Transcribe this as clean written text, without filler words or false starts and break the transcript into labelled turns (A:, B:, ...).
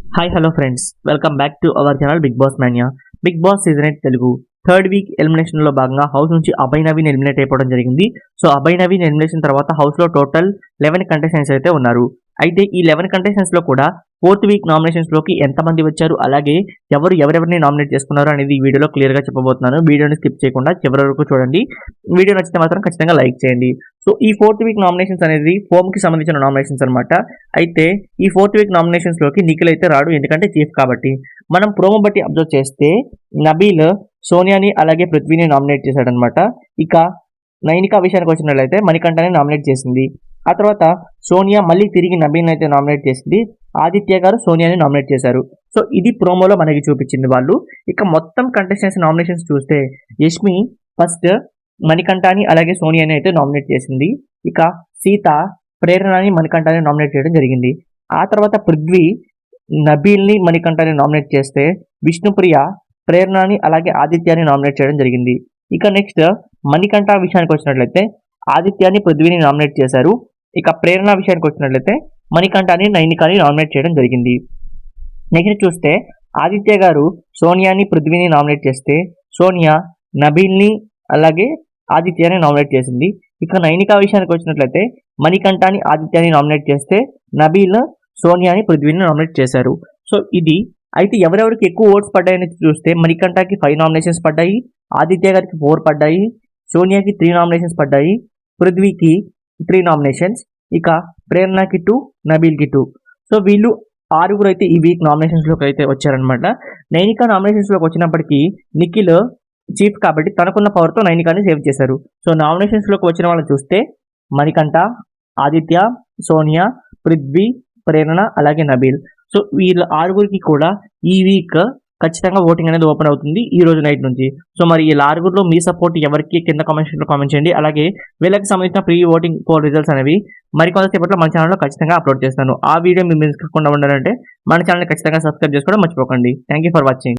A: Hi hello friends, welcome back to our channel Bigg Boss Manya. Bigg Boss season 8 Telugu third week ఎలిమినేషన్లో భాగంగా house నుంచి Abhay Naveen eliminate అయిపోవడం జరిగింది. So Abhay Naveen elimination తర్వాత హౌస్లో టోటల్ 11 కంటెస్టెంట్స్ అయితే ఉన్నారు. అయితే ఈ 11 కంటెస్టెంట్స్లో కూడా ఫోర్త్ వీక్ నామినేషన్స్లోకి ఎంతమంది వచ్చారు, అలాగే ఎవరెవరిని నామినేట్ చేసుకున్నారు అనేది ఈ వీడియోలో క్లియర్గా చెప్పబోతున్నాను. వీడియోని స్కిప్ చేయకుండా చివరి వరకు చూడండి. వీడియో నచ్చితే మాత్రం ఖచ్చితంగా లైక్ చేయండి. సో ఈ ఫోర్త్ వీక్ నామినేషన్స్ అనేది ఫోమ్కి సంబంధించిన నామినేషన్స్ అనమాట. అయితే ఈ ఫోర్త్ వీక్ నామినేషన్స్లోకి నిఖిల్ అయితే రాడు, ఎందుకంటే చీఫ్ కాబట్టి. మనం ప్రోమో బట్టి అబ్జర్వ్ చేస్తే నబీల్ సోనియాని అలాగే పృథ్వీని నామినేట్ చేశాడనమాట. ఇక నైనికా విషయానికి వచ్చినట్లయితే మణికంఠని నామినేట్ చేసింది. ఆ తర్వాత సోనియా మళ్ళీ తిరిగి నబీల్ని అయితే నామినేట్ చేసింది. ఆదిత్య గారు సోనియాని నామినేట్ చేశారు. సో ఇది ప్రోమోలో మనకి చూపించింది వాళ్ళు. ఇక మొత్తం కంటెస్టెంట్స్ నామినేషన్స్ చూస్తే యష్మి ఫస్ట్ మణికంఠని అలాగే సోనియాని అయితే నామినేట్ చేసింది. ఇక సీత ప్రేరణని మణికంఠని నామినేట్ చేయడం జరిగింది. ఆ తర్వాత పృథ్వీ నబీల్ని మణికంఠని నామినేట్ చేస్తే విష్ణుప్రియ ప్రేరణని అలాగే ఆదిత్యాన్ని నామినేట్ చేయడం జరిగింది. ఇక నెక్స్ట్ మణికంఠ విషయానికి వచ్చినట్లయితే ఆదిత్యాన్ని పృథ్వీని నామినేట్ చేశారు. ఇక ప్రేరణ విషయానికి వచ్చినట్లయితే మణికంఠని నైనికాని నామినేట్ చేయడం జరిగింది. నెక్స్ట్ చూస్తే ఆదిత్య గారు సోనియాని పృథ్వీని నామినేట్ చేస్తే సోనియా నబీల్ని అలాగే ఆదిత్యాన్ని నామినేట్ చేసింది. ఇక నైనికా విషయానికి వచ్చినట్లయితే మణికంఠని ఆదిత్యాన్ని నామినేట్ చేస్తే నబీల్ సోనియాని పృథ్వీని నామినేట్ చేశారు. సో ఇది అయితే ఎవరెవరికి ఎక్కువ ఓట్స్ పడ్డాయని చూస్తే మణికంఠకి 5 నామినేషన్స్ పడ్డాయి, ఆదిత్య గారికి 4 పడ్డాయి, సోనియాకి 3 నామినేషన్స్ పడ్డాయి, పృథ్వీకి 3 నామినేషన్స్, ఇక ప్రేరణకి 2, నబీల్కి 2. సో వీళ్ళు 6 అయితే ఈ వీక్ నామినేషన్స్లోకి అయితే వచ్చారనమాట. నైనికా నామినేషన్స్లోకి వచ్చినప్పటికీ నిఖిల్ చీఫ్ కాబట్టి తనకున్న పవర్తో నైనికాని సేవ్ చేశారు. సో నామినేషన్స్లోకి వచ్చిన వాళ్ళని చూస్తే మణికంఠ, ఆదిత్య, సోనియా, పృథ్వీ, ప్రేరణ అలాగే నబీల్. సో వీళ్ళ 6 కూడా ఈ వీక్ ఖచ్చితంగా ఓటింగ్ అనేది ఓపెన్ అవుతుంది ఈ రోజు నైట్ నుంచి. సో మరి ఈ 6లో మీ సపోర్ట్ ఎవరికి కింద కామెంట్స్లో కామెంట్ చేయండి. అలాగే వీళ్ళకి సంబంధించిన ప్రీ ఓటింగ్ పోల్ రిజల్ట్స్ అనేవి మరికొంతసేపట్లో మన ఛానల్లో ఖచ్చితంగా అప్లోడ్ చేస్తాను. ఆ వీడియో మీరు మిస్ కాకుండా ఉండాలంటే మన ఛానల్ ఖచ్చితంగా సబ్స్క్రైబ్ చేసుకోవడం మర్చిపోకండి. Thank you for watching.